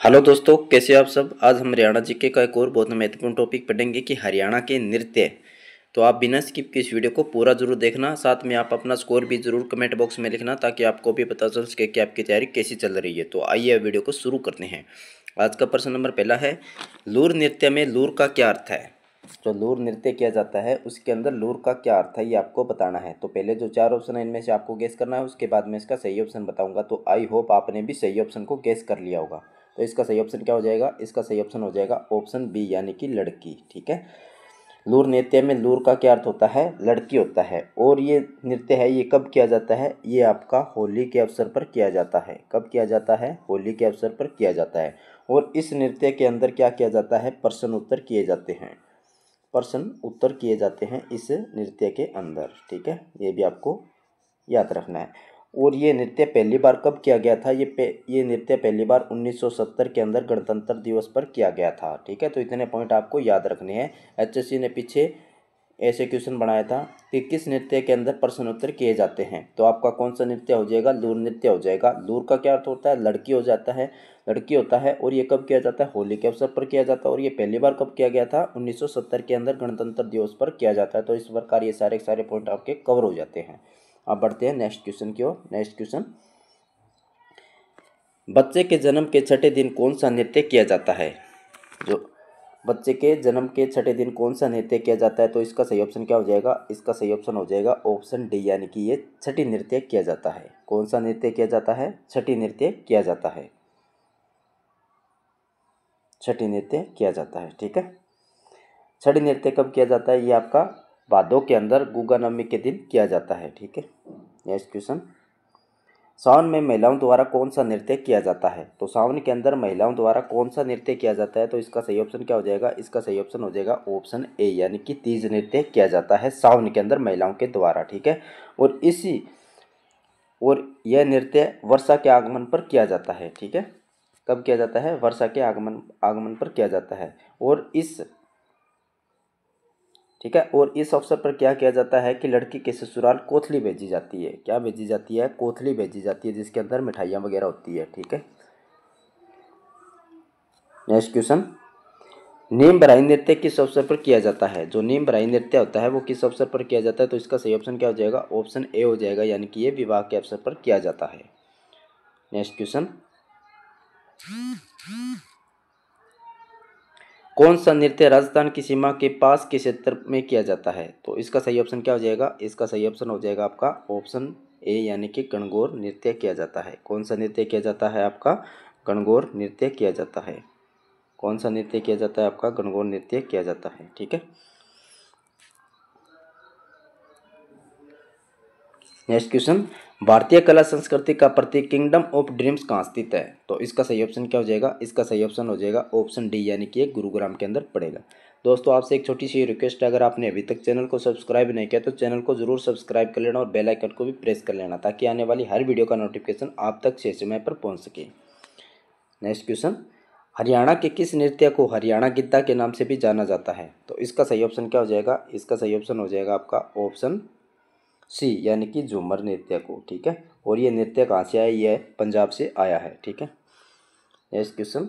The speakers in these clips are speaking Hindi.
हेलो दोस्तों, कैसे आप सब। आज हम हरियाणा जीके का एक और बहुत महत्वपूर्ण टॉपिक पढ़ेंगे कि हरियाणा के नृत्य। तो आप बिना स्किप के इस वीडियो को पूरा जरूर देखना। साथ में आप अपना स्कोर भी जरूर कमेंट बॉक्स में लिखना ताकि आपको भी पता चल सके कि आपकी तैयारी कैसी चल रही है। तो आइए वीडियो को शुरू करते हैं। आज का प्रश्न नंबर पहला है, लूर नृत्य में लूर का क्या अर्थ है। जो लूर नृत्य किया जाता है उसके अंदर लूर का क्या अर्थ है ये आपको बताना है। तो पहले जो चार ऑप्शन है इनमें से आपको गेस करना है, उसके बाद मैं इसका सही ऑप्शन बताऊंगा। तो आई होप आपने भी सही ऑप्शन को गेस कर लिया होगा। तो इसका सही ऑप्शन क्या हो जाएगा, इसका सही ऑप्शन हो जाएगा ऑप्शन बी यानी कि लड़की। ठीक है, लूर नृत्य में लूर का क्या अर्थ होता है, लड़की होता है। और ये नृत्य है ये कब किया जाता है, ये आपका होली के अवसर पर किया जाता है। कब किया जाता है, होली के अवसर पर किया जाता है। और इस नृत्य के अंदर क्या किया जाता है, प्रश्न उत्तर किए जाते हैं। प्रश्न उत्तर किए जाते हैं इस नृत्य के अंदर। ठीक है, ये भी आपको याद रखना है। और ये नृत्य पहली बार कब किया गया था, ये नृत्य पहली बार 1970 के अंदर गणतंत्र दिवस पर किया गया था। ठीक है, तो इतने पॉइंट आपको याद रखने हैं। एचएससी ने पीछे ऐसे क्वेश्चन बनाया था कि किस नृत्य के अंदर प्रश्न उत्तर किए जाते हैं। तो आपका कौन सा नृत्य हो जाएगा, लूर नृत्य हो जाएगा। लूर का क्या अर्थ होता है, लड़की हो जाता है, लड़की होता है। और ये कब किया जाता है, होली के अवसर पर किया जाता है। और ये पहली बार कब किया गया था, 1970 के अंदर गणतंत्र दिवस पर किया जाता है। तो इस प्रकार ये सारे सारे पॉइंट आपके कवर हो जाते हैं। अब बढ़ते हैं नेक्स्ट क्वेश्चन की ओर। नेक्स्ट क्वेश्चन, बच्चे के जन्म के छठे दिन कौन सा नृत्य किया जाता है। जो बच्चे के जन्म के छठे दिन कौन सा नृत्य किया जाता है, तो इसका सही ऑप्शन क्या हो जाएगा, इसका सही ऑप्शन हो जाएगा ऑप्शन डी यानी कि ये छठी नृत्य किया जाता है। कौन सा नृत्य किया जाता है, छठी नृत्य किया जाता है, छठी नृत्य किया जाता है। ठीक है, छठी नृत्य कब किया जाता है, ये आपका भादों के अंदर गुगा नवमी के दिन किया जाता है। ठीक है, नेक्स्ट क्वेश्चन, सावन में महिलाओं द्वारा कौन सा नृत्य किया जाता है। तो सावन के अंदर महिलाओं द्वारा कौन सा नृत्य किया जाता है, तो इसका सही ऑप्शन क्या हो जाएगा, इसका सही ऑप्शन हो जाएगा ऑप्शन ए यानी कि तीज नृत्य किया जाता है सावन के अंदर महिलाओं के द्वारा। ठीक है, और यह नृत्य वर्षा के आगमन पर किया जाता है। ठीक है, कब किया जाता है, वर्षा के आगमन आगमन पर किया जाता है। और इस ठीक है, और इस अवसर पर क्या किया जाता है कि लड़की के ससुराल कोथली भेजी जाती है। क्या भेजी जाती है, कोथली भेजी जाती है, जिसके अंदर मिठाइयाँ वगैरह होती है। ठीक है, नेक्स्ट क्वेश्चन, नीम बराई नृत्य किस अवसर पर किया जाता है। जो नीम बराई नृत्य होता है वो किस अवसर पर किया जाता है, तो इसका सही ऑप्शन क्या हो जाएगा, ऑप्शन ए हो जाएगा यानी कि ये विवाह के अवसर पर किया जाता है। नेक्स्ट क्वेश्चन, कौन सा नृत्य राजस्थान की सीमा के पास के क्षेत्र में किया जाता है। तो इसका सही ऑप्शन क्या हो जाएगा, इसका सही ऑप्शन हो जाएगा आपका ऑप्शन ए यानी कि गणगौर नृत्य किया जाता है। कौन सा नृत्य किया जाता है, आपका गणगौर नृत्य किया जाता है। कौन सा नृत्य किया जाता है, आपका गणगौर नृत्य किया जाता है। ठीक है, नेक्स्ट क्वेश्चन, भारतीय कला संस्कृति का प्रतीक किंगडम ऑफ ड्रीम्स कहाँ स्थित है। तो इसका सही ऑप्शन क्या हो जाएगा, इसका सही ऑप्शन हो जाएगा ऑप्शन डी यानी कि ये गुरुग्राम के अंदर पड़ेगा। दोस्तों आपसे एक छोटी सी रिक्वेस्ट है, अगर आपने अभी तक चैनल को सब्सक्राइब नहीं किया तो चैनल को जरूर सब्सक्राइब कर लेना और बेल आइकन को भी प्रेस कर लेना ताकि आने वाली हर वीडियो का नोटिफिकेशन आप तक सही समय पर पहुँच सके। नेक्स्ट क्वेश्चन, हरियाणा के किस नृत्य को हरियाणा गिद्दा के नाम से भी जाना जाता है। तो इसका सही ऑप्शन क्या हो जाएगा, इसका सही ऑप्शन हो जाएगा आपका ऑप्शन सी यानी कि झूमर नृत्य को। ठीक है, और ये नृत्य कहाँ से आया, ये पंजाब से आया है। ठीक है, नेक्स्ट क्वेश्चन,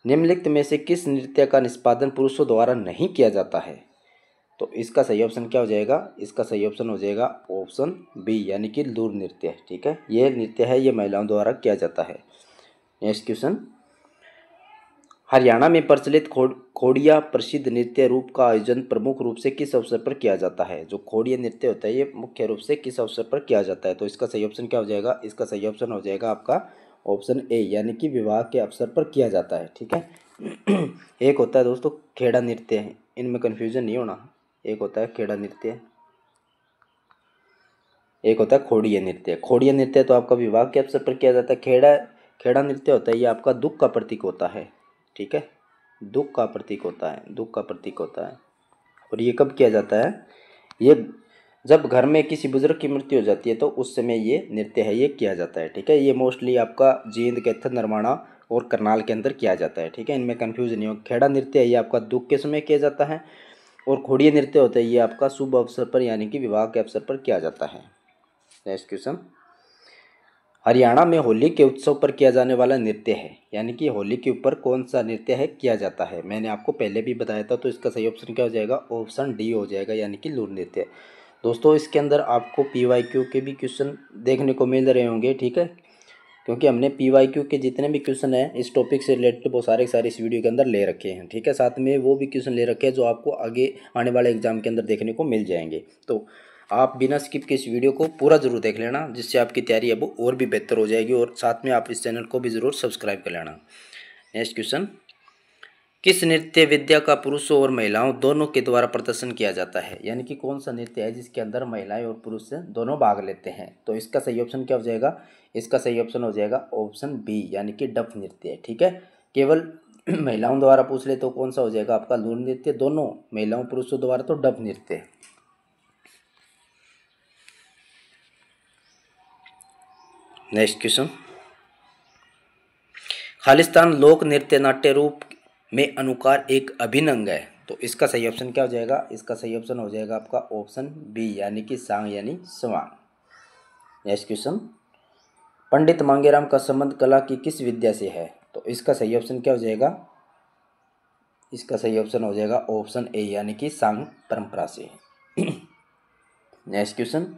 निम्नलिखित में से किस नृत्य का निष्पादन पुरुषों द्वारा नहीं किया जाता है। तो इसका सही ऑप्शन क्या हो जाएगा, इसका सही ऑप्शन हो जाएगा ऑप्शन बी यानी कि लूर नृत्य। ठीक है, ये नृत्य है ये महिलाओं द्वारा किया जाता है। नेक्स्ट क्वेश्चन, हरियाणा में प्रचलित खोड़िया प्रसिद्ध नृत्य रूप का आयोजन प्रमुख रूप से किस अवसर पर किया जाता है। जो खोड़िया नृत्य होता है ये मुख्य रूप से किस अवसर पर किया जाता है। तो इसका सही ऑप्शन क्या हो जाएगा, इसका सही ऑप्शन हो जाएगा आपका ऑप्शन ए यानी कि विवाह के अवसर पर किया जाता है। ठीक है, एक होता है दोस्तों खेड़ा नृत्य है, इनमें कन्फ्यूजन नहीं होना। एक होता है खेड़ा नृत्य, एक होता है खोड़िया नृत्य। खोड़िया नृत्य तो आपका विवाह के अवसर पर किया जाता है। खेड़ा खेड़ा नृत्य होता है ये आपका दुख का प्रतीक होता है। ठीक है, दुख का प्रतीक होता है, दुख का प्रतीक होता है। और ये कब किया जाता है, ये जब घर में किसी बुजुर्ग की मृत्यु हो जाती है तो उस समय ये नृत्य है ये किया जाता है। ठीक है, ये मोस्टली आपका जींद, कैथर, नरवाना और करनाल के अंदर किया जाता है। ठीक है, इनमें कन्फ्यूजन नहीं हो। खेड़ा नृत्य है ये आपका दुख के समय किया जाता है और खोड़िया नृत्य होता है ये आपका शुभ अवसर पर यानी कि विवाह के अवसर पर किया जाता है। नेक्स्ट क्वेश्चन, हरियाणा में होली के उत्सव पर किया जाने वाला नृत्य है, यानी कि होली के ऊपर कौन सा नृत्य है किया जाता है। मैंने आपको पहले भी बताया था, तो इसका सही ऑप्शन क्या हो जाएगा, ऑप्शन डी हो जाएगा, यानी कि लूर नृत्य। दोस्तों इसके अंदर आपको PYQ के भी क्वेश्चन देखने को मिल रहे होंगे, ठीक है, क्योंकि हमने PYQ के जितने भी क्वेश्चन हैं इस टॉपिक से रिलेटेड वो सारे इस वीडियो के अंदर ले रखे हैं, ठीक है। साथ में वो भी क्वेश्चन ले रखे हैं जो आपको आगे आने वाले एग्जाम के अंदर देखने को मिल जाएंगे। तो आप बिना स्किप के इस वीडियो को पूरा जरूर देख लेना, जिससे आपकी तैयारी है वो और भी बेहतर हो जाएगी, और साथ में आप इस चैनल को भी ज़रूर सब्सक्राइब कर लेना। नेक्स्ट क्वेश्चन, किस नृत्य विद्या का पुरुषों और महिलाओं दोनों के द्वारा प्रदर्शन किया जाता है, यानी कि कौन सा नृत्य है जिसके अंदर महिलाएं और पुरुष दोनों भाग लेते हैं। तो इसका सही ऑप्शन क्या हो जाएगा, इसका सही ऑप्शन हो जाएगा ऑप्शन बी, यानी कि डफ नृत्य, ठीक है। केवल महिलाओं द्वारा पूछ ले तो कौन सा हो जाएगा आपका लूर नृत्य, दोनों महिलाओं पुरुषों द्वारा तो डफ नृत्य। नेक्स्ट क्वेश्चन, खालिस्तान लोक नृत्य नाट्य रूप में अनुकार एक अभिन्न अंग है। तो इसका सही ऑप्शन क्या हो जाएगा, इसका सही ऑप्शन हो जाएगा आपका ऑप्शन बी, यानी कि सांग यानी स्वांग। नेक्स्ट क्वेश्चन, पंडित मांगेराम का संबंध कला की किस विद्या से है। तो इसका सही ऑप्शन क्या हो जाएगा, इसका सही ऑप्शन हो जाएगा ऑप्शन ए, यानी कि सांग परंपरा से। नेक्स्ट क्वेश्चन,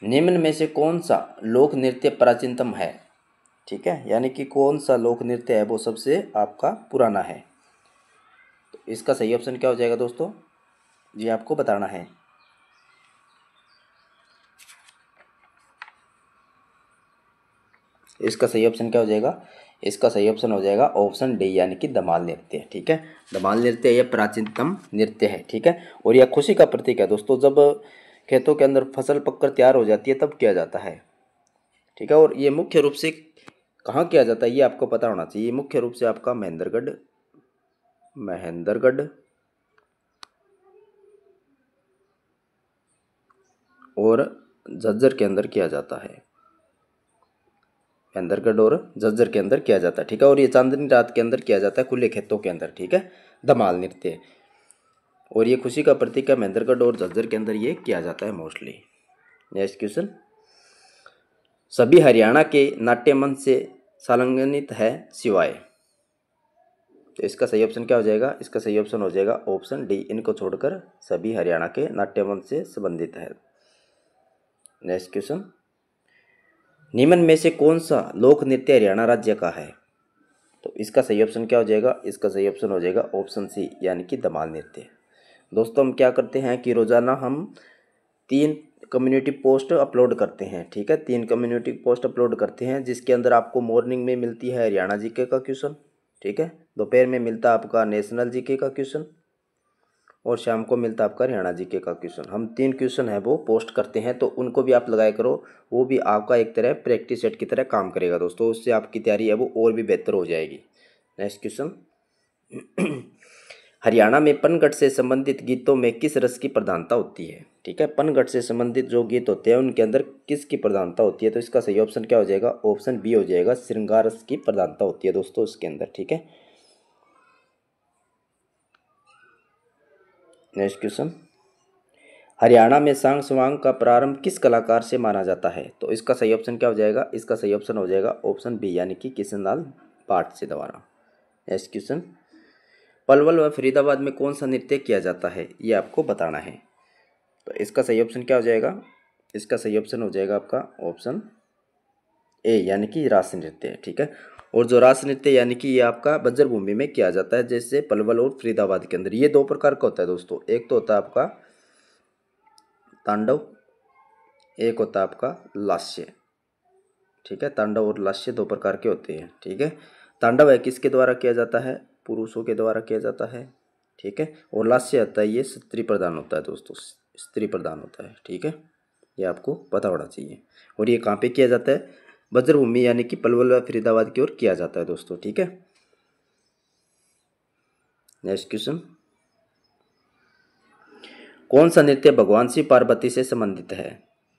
निम्न में से कौन सा लोक नृत्य प्राचीनतम है, ठीक है, यानी कि कौन सा लोक नृत्य है वो सबसे आपका पुराना है। तो इसका सही ऑप्शन क्या हो जाएगा दोस्तों, ये आपको बताना है। इसका सही ऑप्शन क्या हो जाएगा, इसका सही ऑप्शन हो जाएगा ऑप्शन डी, यानी कि धमाल नृत्य, ठीक है। धमाल नृत्य यह प्राचीनतम नृत्य है, ठीक है, और यह खुशी का प्रतीक है दोस्तों। जब खेतों के अंदर फसल पककर तैयार हो जाती है तब किया जाता है, ठीक है। और ये मुख्य रूप से कहाँ किया जाता है ये आपको पता होना चाहिए। मुख्य रूप से आपका महेंद्रगढ़ और झज्जर के अंदर किया जाता है, महेंद्रगढ़ और झज्जर के अंदर किया जाता है, ठीक है। और ये चांदनी रात के अंदर किया जाता है खुले खेतों के अंदर, ठीक है, धमाल नृत्य। और ये खुशी का प्रतीक है, महेंद्रगढ़ और झज्जर के अंदर ये किया जाता है मोस्टली। नेक्स्ट क्वेश्चन, सभी हरियाणा के नाट्य मंच से संलग्नित है सिवाय। तो इसका सही ऑप्शन क्या हो जाएगा, इसका सही ऑप्शन हो जाएगा ऑप्शन डी, इनको छोड़कर सभी हरियाणा के नाट्य मंच से संबंधित है। नेक्स्ट क्वेश्चन, निम्न में से कौन सा लोक नृत्य हरियाणा राज्य का है। तो इसका सही ऑप्शन क्या हो जाएगा, इसका सही ऑप्शन हो जाएगा ऑप्शन सी, यानी कि धमाल नृत्य। दोस्तों हम क्या करते हैं कि रोजाना हम 3 कम्युनिटी पोस्ट अपलोड करते हैं, ठीक है, 3 कम्युनिटी पोस्ट अपलोड करते हैं, जिसके अंदर आपको मॉर्निंग में मिलती है हरियाणा जीके का क्वेश्चन, ठीक है, दोपहर में मिलता है आपका नेशनल जीके का क्वेश्चन, और शाम को मिलता है आपका हरियाणा जीके का क्वेश्चन। हम 3 क्वेश्चन है वो पोस्ट करते हैं, तो उनको भी आप लगाया करो, वो भी आपका एक तरह प्रैक्टिस सेट की तरह काम करेगा दोस्तों, उससे आपकी तैयारी है वो और भी बेहतर हो जाएगी। नेक्स्ट क्वेश्चन, हरियाणा में पनघट से संबंधित गीतों में किस रस की प्रधानता होती है, ठीक है, पनघट से संबंधित जो गीत होते हैं उनके अंदर किसकी प्रधानता होती है। तो इसका सही ऑप्शन क्या हो जाएगा, ऑप्शन बी हो जाएगा, श्रृंगार रस की प्रधानता होती है दोस्तों इसके अंदर, ठीक है। नेक्स्ट क्वेश्चन, हरियाणा में सांग स्वांग का प्रारंभ किस कलाकार से माना जाता है। तो इसका सही ऑप्शन क्या हो जाएगा, इसका सही ऑप्शन हो जाएगा ऑप्शन बी, यानी कि किशनलाल भाट से द्वारा। नेक्स्ट क्वेश्चन, पलवल व फरीदाबाद में कौन सा नृत्य किया जाता है ये आपको बताना है। तो इसका सही ऑप्शन क्या हो जाएगा, इसका सही ऑप्शन हो जाएगा आपका ऑप्शन ए, यानी कि रास नृत्य, ठीक है। और जो रास नृत्य यानी कि ये आपका बंजर भूमि में किया जाता है, जैसे पलवल और फरीदाबाद के अंदर। ये 2 प्रकार का होता है दोस्तों, एक तो होता है आपका तांडव, एक होता है आपका लास्य, ठीक है। तांडव और लास्य 2 प्रकार के होते हैं, ठीक है। तांडव है किसके द्वारा किया जाता है, पुरुषों के द्वारा किया जाता है, ठीक है। और लास्य आता है ये स्त्री प्रधान होता है दोस्तों, स्त्री प्रधान होता है, ठीक है, ये आपको पता होना चाहिए। और ये कहाँ पे किया जाता है, बज्रभूमि यानी कि पलवल व फरीदाबाद की ओर किया जाता है दोस्तों, ठीक है। नेक्स्ट क्वेश्चन, कौन सा नृत्य भगवान शिव पार्वती से संबंधित है।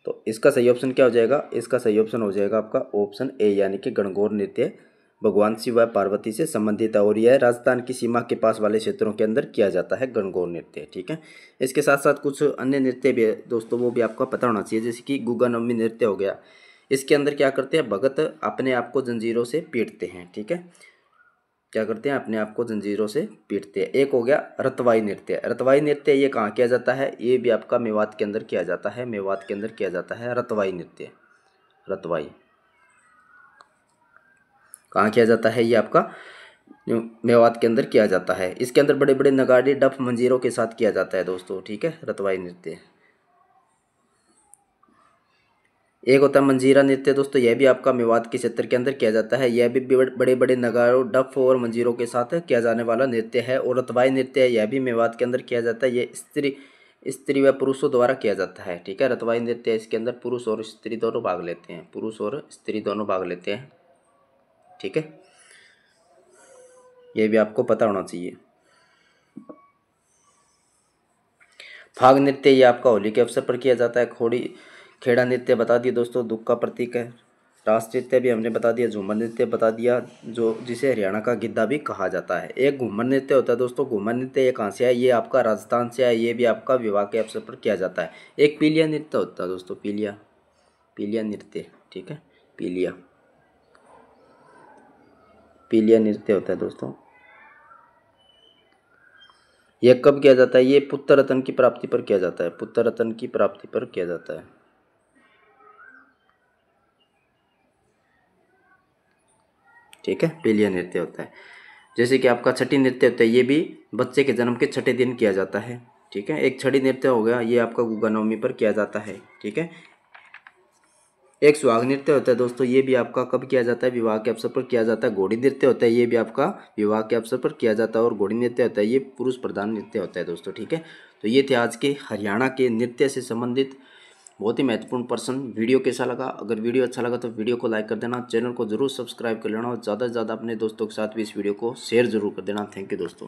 तो इसका सही ऑप्शन क्या हो जाएगा, इसका सही ऑप्शन हो जाएगा आपका ऑप्शन ए, यानी कि गणगौर नृत्य भगवान शिव व पार्वती से संबंधित है, और यह राजस्थान की सीमा के पास वाले क्षेत्रों के अंदर किया जाता है गणगौर नृत्य, ठीक है। इसके साथ साथ कुछ अन्य नृत्य भी है दोस्तों, वो भी आपको पता होना चाहिए, जैसे कि गुगा नवमी नृत्य हो गया, इसके अंदर क्या करते हैं, भगत अपने आप को जंजीरों से पीटते हैं। ठीक है, क्या करते हैं, अपने आप को जंजीरों से पीटते हैं। एक हो गया रतवाई नृत्य। रतवाई नृत्य ये कहाँ किया जाता है, ये भी आपका मेवात के अंदर किया जाता है। मेवात के अंदर किया जाता है रतवाई नृत्य। रतवाई कहाँ किया जाता है, ये आपका मेवात के अंदर किया जाता है। इसके अंदर बड़े बड़े नगाड़े डफ मंजीरों के साथ किया जाता है दोस्तों। ठीक है, रतवाई नृत्य। एक होता है मंजीरा नृत्य दोस्तों, यह भी आपका मेवात के क्षेत्र के अंदर किया जाता है। यह भी बड़े बड़े नगाड़ों डफ और मंजीरों के साथ किया जाने वाला नृत्य है। और रतवाई नृत्य है, यह भी मेवात के अंदर किया जाता है। यह स्त्री व पुरुषों द्वारा किया जाता है। ठीक है, रतवाई नृत्य इसके अंदर पुरुष और स्त्री दोनों भाग लेते हैं। पुरुष और स्त्री दोनों भाग लेते हैं। ठीक है, यह भी आपको पता होना चाहिए। फाग नृत्य ये आपका होली के अवसर पर किया जाता है। खेड़ा नृत्य बता दिया दोस्तों, दुख का प्रतीक है। रास नृत्य भी हमने बता दिया। झूमर नृत्य बता दिया, जो जिसे हरियाणा का गिद्धा भी कहा जाता है। एक घूमर नृत्य होता है दोस्तों। घूमर नृत्य ये कहाँ से है, ये आपका राजस्थान से है। ये भी आपका विवाह के अवसर पर किया जाता है। एक पीलिया नृत्य होता है दोस्तों, पीलिया नृत्य। ठीक है, पीलिया नृत्य होता है दोस्तों। यह कब किया जाता है, ये पुत्र रत्न की प्राप्ति पर किया जाता है। पुत्र रत्न की प्राप्ति पर किया जाता है। ठीक है, पीलिया नृत्य होता है। जैसे कि आपका छठी नृत्य होता है, ये भी बच्चे के जन्म के छठे दिन किया जाता है। ठीक है, एक छठी नृत्य हो गया, ये आपका गुग्गा नवमी पर किया जाता है। ठीक है, एक सुहाग नृत्य होता है दोस्तों, ये भी आपका कब किया जाता है, विवाह के अवसर पर किया जाता है। घोड़ी नृत्य होता है, ये भी आपका विवाह के अवसर पर किया जाता है। और घोड़ी नृत्य होता है, ये पुरुष प्रधान नृत्य होता है दोस्तों। ठीक है, तो ये थे आज के हरियाणा के नृत्य से संबंधित बहुत ही महत्वपूर्ण प्रश्न। वीडियो कैसा लगा, अगर वीडियो अच्छा लगा तो वीडियो को लाइक कर देना, चैनल को जरूर सब्सक्राइब कर लेना और ज़्यादा से ज़्यादा अपने दोस्तों के साथ भी इस वीडियो को शेयर जरूर कर देना। थैंक यू दोस्तों।